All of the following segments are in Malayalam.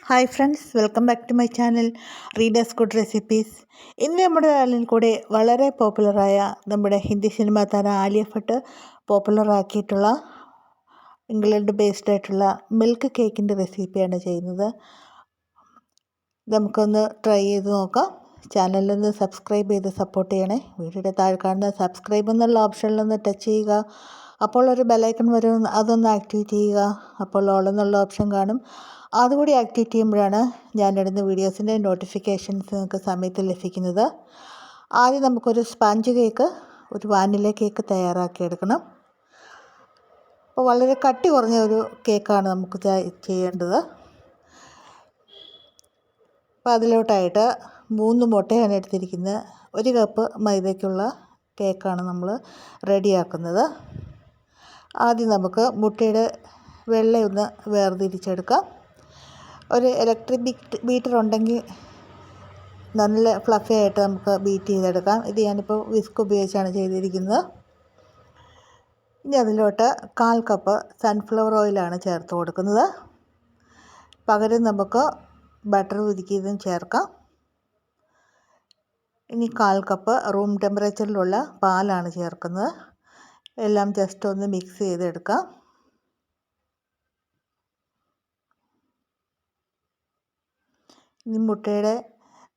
Hi friends, welcome back to my channel readers good recipes. ഇന്ന് നമ്മുടെ ചാനലിൽ കൂടെ വളരെ പോപ്പുലറായ നമ്മുടെ ഹിന്ദി സിനിമാ താരം ആലിയ ഭട്ട് പോപ്പുലറാക്കിയിട്ടുള്ള ഇംഗ്ലണ്ട് ബേസ്ഡ് ആയിട്ടുള്ള മിൽക്ക് കേക്കിൻ്റെ റെസിപ്പിയാണ് ചെയ്യുന്നത്. നമുക്കൊന്ന് ട്രൈ ചെയ്ത് നോക്കാം. ചാനലിലൊന്ന് സബ്സ്ക്രൈബ് ചെയ്ത് സപ്പോർട്ട് ചെയ്യണേ. വീഡിയോയുടെ താഴെ കാണുന്ന സബ്സ്ക്രൈബ് എന്നുള്ള ഓപ്ഷനിലൊന്ന് ടച്ച് ചെയ്യുക. അപ്പോൾ ഒരു ബെലൈക്കൺ വരും, അതൊന്ന് ആക്ടിവേറ്റ് ചെയ്യുക. അപ്പോൾ ഓൾ എന്നുള്ള ഓപ്ഷൻ കാണും, അതുകൂടി ആക്ടിവേറ്റ് ചെയ്യുമ്പോഴാണ് ഞാനിടുന്ന വീഡിയോസിൻ്റെ നോട്ടിഫിക്കേഷൻസ് നിങ്ങൾക്ക് സമയത്ത് ലഭിക്കുന്നത്. ആദ്യം നമുക്കൊരു സ്പഞ്ച് കേക്ക്, ഒരു വാനില കേക്ക് തയ്യാറാക്കിയെടുക്കണം. അപ്പോൾ വളരെ കട്ടി കുറഞ്ഞ ഒരു കേക്കാണ് നമുക്ക് ചെയ്യേണ്ടത്. അപ്പോൾ അതിലോട്ടായിട്ട് 3 മുട്ടയാണ് എടുത്തിരിക്കുന്നത്. 1 കപ്പ് മൈദയ്ക്കുള്ള കേക്കാണ് നമ്മൾ റെഡിയാക്കുന്നത്. ആദ്യം നമുക്ക് മുട്ടയുടെ വെള്ളയൊന്ന് വേർതിരിച്ചെടുക്കാം. ഒരു ഇലക്ട്രിക് ബീറ്റർ ഉണ്ടെങ്കിൽ നല്ല ഫ്ലഫി ആയിട്ട് നമുക്ക് ബീറ്റ് ചെയ്തെടുക്കാം. ഇത് ഞാനിപ്പോൾ വിസ്ക് ഉപയോഗിച്ചാണ് ചെയ്തിരിക്കുന്നത്. ഇനി അതിലോട്ട് 1/4 കപ്പ് സൺഫ്ലവർ ഓയിലാണ് ചേർത്ത് കൊടുക്കുന്നത്. പകരം നമുക്ക് ബട്ടർ ഉരുക്കിയതും ചേർക്കാം. ഇനി 1/4 കപ്പ് റൂം ടെമ്പറേച്ചറിലുള്ള പാലാണ് ചേർക്കുന്നത്. എല്ലാം ജസ്റ്റ് ഒന്ന് മിക്സ് ചെയ്തെടുക്കാം. ഇനി മുട്ടയുടെ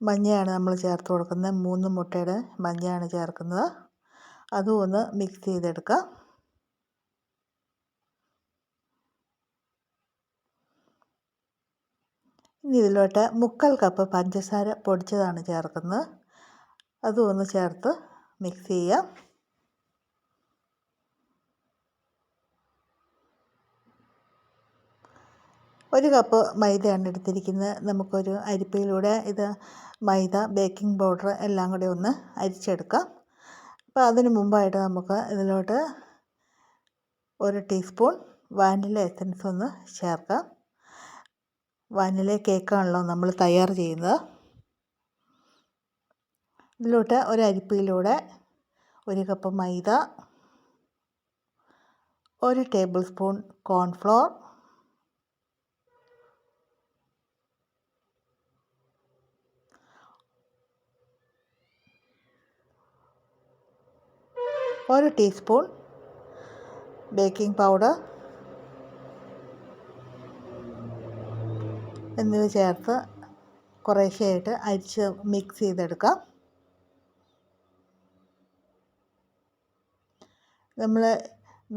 മഞ്ഞയാണ് നമ്മൾ ചേർത്ത് കൊടുക്കുന്നത്. 3 മുട്ടയുടെ മഞ്ഞയാണ് ചേർക്കുന്നത്. അതും ഒന്ന് മിക്സ് ചെയ്തെടുക്കാം. ഇനി ഇതിലോട്ട് 1/4 കപ്പ് പഞ്ചസാര പൊടിച്ചതാണ് ചേർക്കുന്നത്. അതും ഒന്ന് ചേർത്ത് മിക്സ് ചെയ്യാം. ഒരു കപ്പ് മൈദയാണ് എടുത്തിരിക്കുന്നത്. നമുക്കൊരു അരിപ്പയിലൂടെ ഇത് മൈദ, ബേക്കിംഗ് പൗഡർ എല്ലാം കൂടി ഒന്ന് അരിച്ചെടുക്കാം. അപ്പോൾ അതിന് മുമ്പായിട്ട് നമുക്ക് ഇതിലോട്ട് 1 ടീസ്പൂൺ വാനില എസൻസ് ഒന്ന് ചേർക്കാം. വാനില കേക്കാണല്ലോ നമ്മൾ തയ്യാർ ചെയ്യുന്നത്. ഇതിലോട്ട് ഒരു അരിപ്പയിലൂടെ 1 കപ്പ് മൈദ, 1 table spoon cornflour, 1 teaspoon baking powder എന്നിവ ചേർത്ത് കുറേശ്ശെയായിട്ട് അരിച്ച് മിക്സ് ചെയ്തെടുക്കാം. നമ്മൾ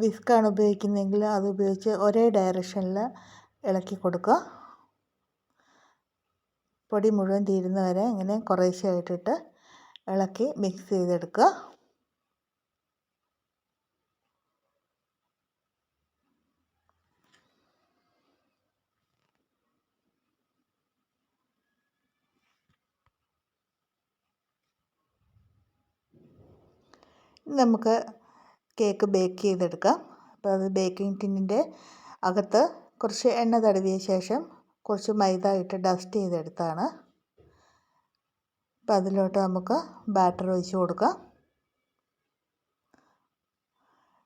വിസ്കാണ് ഉപയോഗിക്കുന്നതെങ്കിൽ അത് ഉപയോഗിച്ച് ഒരേ ഡയറക്ഷനിൽ ഇളക്കി കൊടുക്കുക. പൊടി മുഴുവൻ തീരുന്നവരെ ഇങ്ങനെ കുറേശ്ശെയായിട്ടിട്ട് ഇളക്കി മിക്സ് ചെയ്തെടുക്കുക. നമുക്ക് കേക്ക് ബേക്ക് ചെയ്തെടുക്കാം. അപ്പോൾ അത് ബേക്കിംഗ് ടിന്നിൻ്റെ അകത്ത് കുറച്ച് എണ്ണ തടവിയ ശേഷം കുറച്ച് മൈദ ഇട്ട് ഡസ്റ്റ് ചെയ്തെടുത്താണ്. അപ്പോൾ അതിലോട്ട് നമുക്ക് ബാറ്റർ ഒഴിച്ച് കൊടുക്കാം.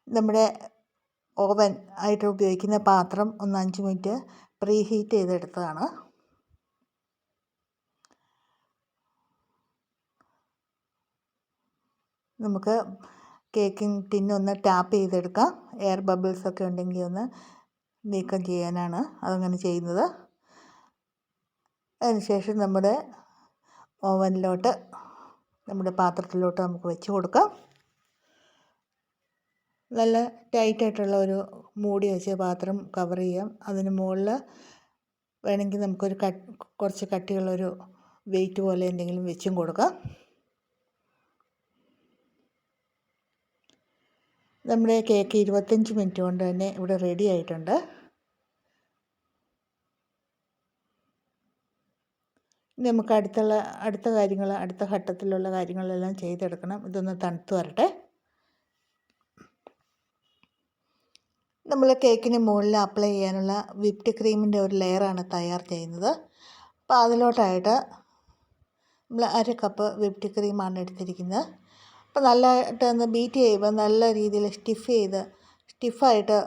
നമ്മുടെ ഓവൻ ആയിട്ട് ഉപയോഗിക്കുന്ന പാത്രം ഒന്ന് 5 മിനിറ്റ് പ്രീ ഹീറ്റ് ചെയ്തെടുത്തതാണ്. നമുക്ക് കേക്കിംഗ് ടിന്നൊന്ന് ടാപ്പ് ചെയ്തെടുക്കാം. എയർ ബബിൾസൊക്കെ ഉണ്ടെങ്കിൽ ഒന്ന് നീക്കം ചെയ്യാനാണ് അതങ്ങനെ ചെയ്യുന്നത്. അതിനുശേഷം നമ്മുടെ ഓവനിലോട്ട്, നമ്മുടെ പാത്രത്തിലോട്ട് നമുക്ക് വെച്ച് കൊടുക്കാം. നല്ല ടൈറ്റായിട്ടുള്ള ഒരു മൂടി വെച്ച് പാത്രം കവർ ചെയ്യാം. അതിന് മുകളിൽ വേണമെങ്കിൽ നമുക്കൊരു കുറച്ച് കട്ടിയുള്ളൊരു വെയിറ്റ് പോലെ എന്തെങ്കിലും വെച്ചും കൊടുക്കാം. നമ്മുടെ കേക്ക് 25 മിനിറ്റ് കൊണ്ട് തന്നെ ഇവിടെ റെഡി ആയിട്ടുണ്ട്. നമുക്ക് അടുത്ത ഘട്ടത്തിലുള്ള കാര്യങ്ങളെല്ലാം ചെയ്തെടുക്കണം. ഇതൊന്ന് തണുത്ത് വരട്ടെ. നമ്മൾ കേക്കിന് മുകളിൽ അപ്ലൈ ചെയ്യാനുള്ള വിപ്ഡ് ക്രീമിൻ്റെ ഒരു ലെയറാണ് തയ്യാർ ചെയ്യുന്നത്. അപ്പോൾ അതിലോട്ടായിട്ട് നമ്മൾ 1/2 കപ്പ് വിപ്ഡ് ക്രീമാണ് എടുത്തിരിക്കുന്നത്. അപ്പോൾ നല്ലതായിട്ട് ഒന്ന് ബീറ്റ് ചെയ്യുമ്പോൾ നല്ല രീതിയിൽ സ്റ്റിഫായിട്ട്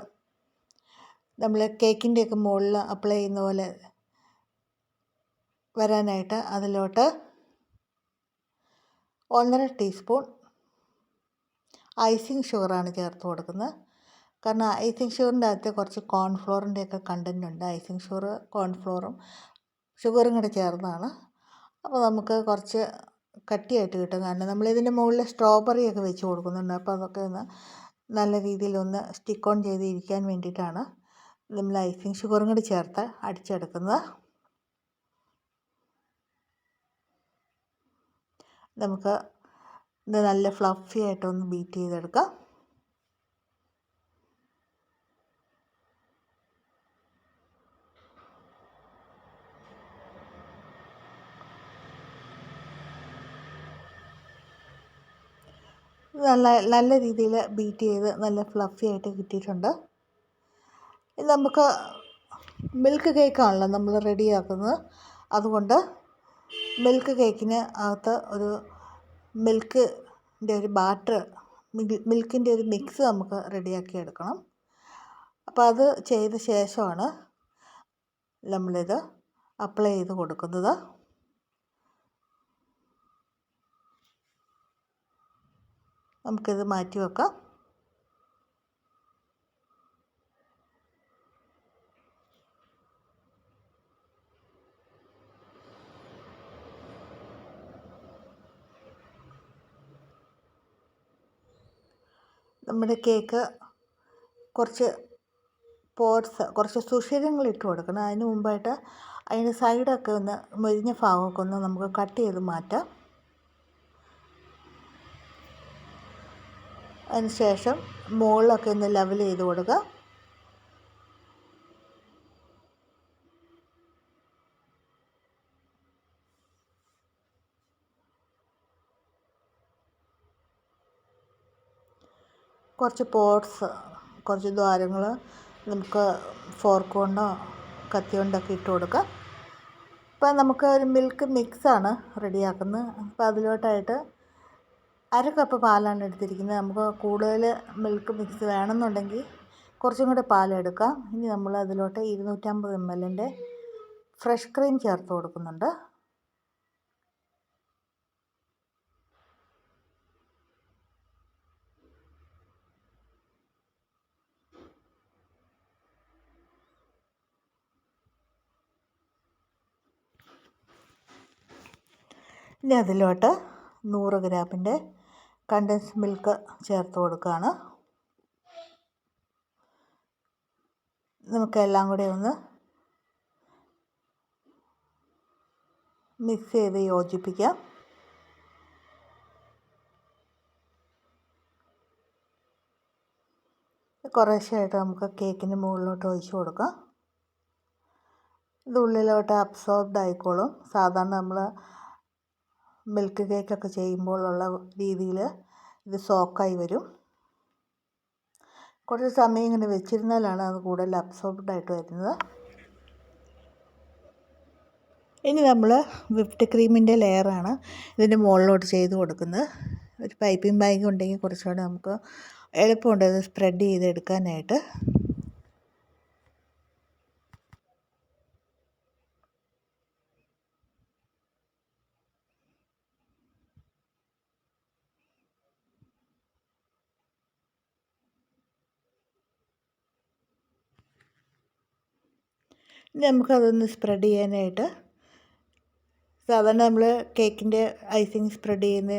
നമ്മൾ കേക്കിൻ്റെയൊക്കെ മുകളിൽ അപ്ലൈ ചെയ്യുന്ന പോലെ വരാനായിട്ട് അതിലോട്ട് 1.5 ടീസ്പൂൺ ഐസിങ് ഷുഗറാണ് ചേർത്ത് കൊടുക്കുന്നത്. കാരണം ഐസിങ് ഷുഗറിൻ്റെ അകത്ത് കുറച്ച് കോൺഫ്ലോറിൻ്റെയൊക്കെ കണ്ടൻ്റ് ഉണ്ട്. ഐസിങ് ഷുഗർ കോൺഫ്ലോറും ഷുഗറും കൂടെ ചേർന്നതാണ്. അപ്പോൾ നമുക്ക് കുറച്ച് കട്ടിയായിട്ട് കിട്ടും. കാരണം നമ്മളിതിൻ്റെ മുകളിൽ സ്ട്രോബെറിയൊക്കെ വെച്ച് കൊടുക്കുന്നുണ്ട്. അപ്പോൾ അതൊക്കെ ഒന്ന് നല്ല രീതിയിലൊന്ന് സ്റ്റിക്ക് ഓൺ ചെയ്ത് ഇരിക്കാൻ വേണ്ടിയിട്ടാണ് നമ്മൾ ഐസിങ് ഷുഗറും കൂടി ചേർത്ത് അടിച്ചെടുക്കുന്നത്. നമുക്ക് ഇത് നല്ല ഫ്ലഫി ആയിട്ടൊന്ന് ബീറ്റ് ചെയ്തെടുക്കാം. നല്ല രീതിയിൽ ബീറ്റ് ചെയ്ത് നല്ല ഫ്ലഫി ആയിട്ട് കിട്ടിയിട്ടുണ്ട്. ഇത് നമുക്ക് മിൽക്ക് കേക്കാണല്ലോ നമ്മൾ റെഡിയാക്കുന്നത്. അതുകൊണ്ട് മിൽക്ക് കേക്കിന് അകത്ത് ഒരു മിൽക്കിൻ്റെ ഒരു ബാറ്റർ, മിൽക്കിൻ്റെ ഒരു മിക്സ് നമുക്ക് റെഡിയാക്കി എടുക്കണം. അപ്പോൾ അത് ചെയ്ത ശേഷമാണ് നമ്മളിത് അപ്ലൈ ചെയ്ത് കൊടുക്കുന്നത്. നമുക്കിത് മാറ്റി വെക്കാം. നമ്മുടെ കേക്ക് കുറച്ച് സുഷിരങ്ങൾ ഇട്ട് കൊടുക്കണം. അതിന് മുമ്പായിട്ട് അതിൻ്റെ സൈഡൊക്കെ ഒന്ന് മൊരിഞ്ഞ ഭാഗമൊക്കെ ഒന്ന് നമുക്ക് കട്ട് ചെയ്ത് മാറ്റാം. അതിന് ശേഷം മുകളിലൊക്കെ ഒന്ന് ലെവൽ ചെയ്ത് കൊടുക്കുക. കുറച്ച് ദ്വാരങ്ങൾ നമുക്ക് ഫോർക്ക് കൊണ്ടോ കത്തി കൊണ്ടൊക്കെ ഇട്ട് കൊടുക്കാം. ഇപ്പം നമുക്ക് ഒരു മിൽക്ക് മിക്സാണ് റെഡിയാക്കുന്നത്. അപ്പോൾ അതിലോട്ടായിട്ട് 1/2 കപ്പ് പാലാണ് എടുത്തിരിക്കുന്നത്. നമുക്ക് കൂടുതൽ മിൽക്ക് മിക്സ് വേണമെന്നുണ്ടെങ്കിൽ കുറച്ചും കൂടെ പാലെടുക്കാം. ഇനി നമ്മൾ അതിലോട്ട് 250 ml ഫ്രഷ് ക്രീം ചേർത്ത് കൊടുക്കുന്നുണ്ട്. ഇനി അതിലോട്ട് 100 ഗ്രാമിൻ്റെ കണ്ടൻസ്ഡ് മിൽക്ക് ചേർത്ത് കൊടുക്കുകയാണ്. നമുക്കെല്ലാം കൂടി ഒന്ന് മിക്സ് ചെയ്ത് യോജിപ്പിക്കാം. കുറേശ്ശെയായിട്ട് നമുക്ക് കേക്കിൻ്റെ മുകളിലോട്ട് ഒഴിച്ച് കൊടുക്കാം. ഇത് ഉള്ളിലോട്ട് അബ്സോർബ്ഡ് ആയിക്കോളും. സാധാരണ നമ്മൾ മിൽക്ക് കേക്കൊക്കെ ചെയ്യുമ്പോഴുള്ള രീതിയിൽ ഇത് സോക്കായി വരും. കുറച്ച് സമയം ഇങ്ങനെ വെച്ചിരുന്നാലാണ് അത് കൂടുതൽ അബ്സോർബ്ഡ് ആയിട്ട് വരുന്നത്. ഇനി നമ്മൾ വിപ്ഡ് ക്രീമിൻ്റെ ലെയറാണ് ഇതിൻ്റെ മുകളിലോട്ട് ചെയ്ത് കൊടുക്കുന്നത്. ഒരു പൈപ്പിംഗ് ബാഗ് ഉണ്ടെങ്കിൽ കുറച്ചുകൂടെ നമുക്ക് എളുപ്പമുണ്ട് അത് സ്പ്രെഡ് ചെയ്തെടുക്കാനായിട്ട്. ഇനി നമുക്കതൊന്ന് സ്പ്രെഡ് ചെയ്യാനായിട്ട് സാധാരണ നമ്മൾ കേക്കിൻ്റെ ഐസിങ് സ്പ്രെഡ് ചെയ്യുന്ന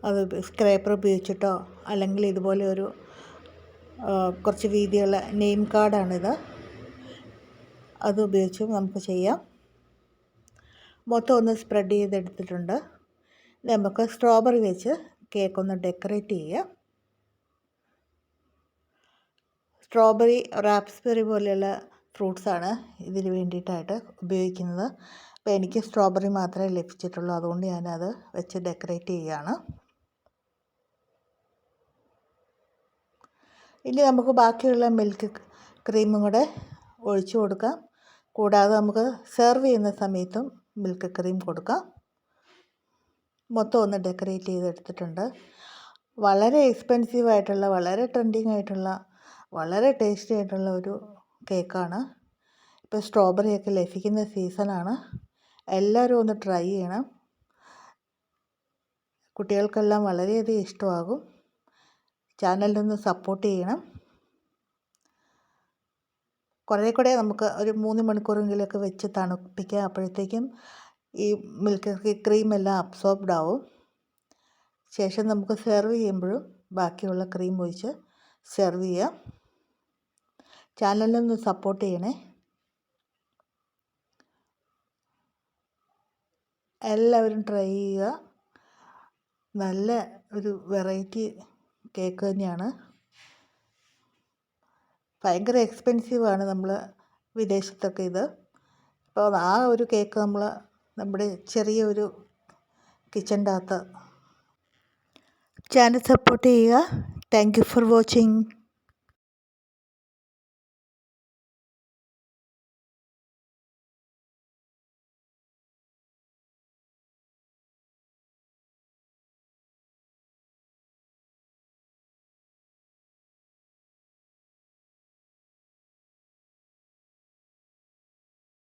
അത് സ്ക്രേപ്പർ ഉപയോഗിച്ചിട്ടോ അല്ലെങ്കിൽ ഇതുപോലെ ഒരു കുറച്ച് വീതിയുള്ള നെയിം കാർഡാണിത്, അത് ഉപയോഗിച്ചും നമുക്ക് ചെയ്യാം. മൊത്തം ഒന്ന് സ്പ്രെഡ് ചെയ്തെടുത്തിട്ടുണ്ട്. നമുക്ക് സ്ട്രോബെറി വെച്ച് കേക്കൊന്ന് ഡെക്കറേറ്റ് ചെയ്യാം. സ്ട്രോബെറി, റാപ്സ്ബെറി പോലെയുള്ള ഫ്രൂട്ട്സാണ് ഇതിന് വേണ്ടിയിട്ടായിട്ട് ഉപയോഗിക്കുന്നത്. അപ്പോൾ എനിക്ക് സ്ട്രോബെറി മാത്രമേ ലഭിച്ചിട്ടുള്ളൂ, അതുകൊണ്ട് ഞാനത് വെച്ച് ഡെക്കറേറ്റ് ചെയ്യുകയാണ്. ഇനി നമുക്ക് ബാക്കിയുള്ള മിൽക്ക് ക്രീമും കൂടെ ഒഴിച്ചു കൊടുക്കാം. കൂടാതെ നമുക്ക് സെർവ് ചെയ്യുന്ന സമയത്തും മിൽക്ക് ക്രീം കൊടുക്കാം. മൊത്തം ഒന്ന് ഡെക്കറേറ്റ് ചെയ്തെടുത്തിട്ടുണ്ട്. വളരെ എക്സ്പെൻസീവ് ആയിട്ടുള്ള, വളരെ ട്രെൻഡിങ് ആയിട്ടുള്ള, വളരെ ടേസ്റ്റി ആയിട്ടുള്ള ഒരു കേക്കാണ്. ഇപ്പോൾ സ്ട്രോബെറിയൊക്കെ ലഭിക്കുന്ന സീസണാണ്. എല്ലാവരും ഒന്ന് ട്രൈ ചെയ്യണം. കുട്ടികൾക്കെല്ലാം വളരെയധികം ഇഷ്ടമാകും. ചാനലിനൊന്ന് സപ്പോർട്ട് ചെയ്യണം. കുറേ കൂടെ നമുക്ക് ഒരു 3 മണിക്കൂറെങ്കിലുമൊക്കെ വെച്ച് തണുപ്പിക്കാം. അപ്പോഴത്തേക്കും ഈ മിൽക്ക് ക്രീമെല്ലാം അബ്സോർബ്ഡ് ആവും. ശേഷം നമുക്ക് സെർവ് ചെയ്യുമ്പോഴും ബാക്കിയുള്ള ക്രീം ഒഴിച്ച് സെർവ് ചെയ്യാം. ചാനലിനൊന്ന് സപ്പോർട്ട് ചെയ്യണേ. എല്ലാവരും ട്രൈ ചെയ്യുക. നല്ല ഒരു വെറൈറ്റി കേക്ക് തന്നെയാണ്. ഭയങ്കര എക്സ്പെൻസീവാണ് നമ്മൾ വിദേശത്തൊക്കെ ഇത്. അപ്പോൾ ആ ഒരു കേക്ക് നമ്മൾ നമ്മുടെ ചെറിയൊരു കിച്ചൻ്റെ അകത്ത് ചാനൽ സപ്പോർട്ട് ചെയ്യുക. Thank you for watching.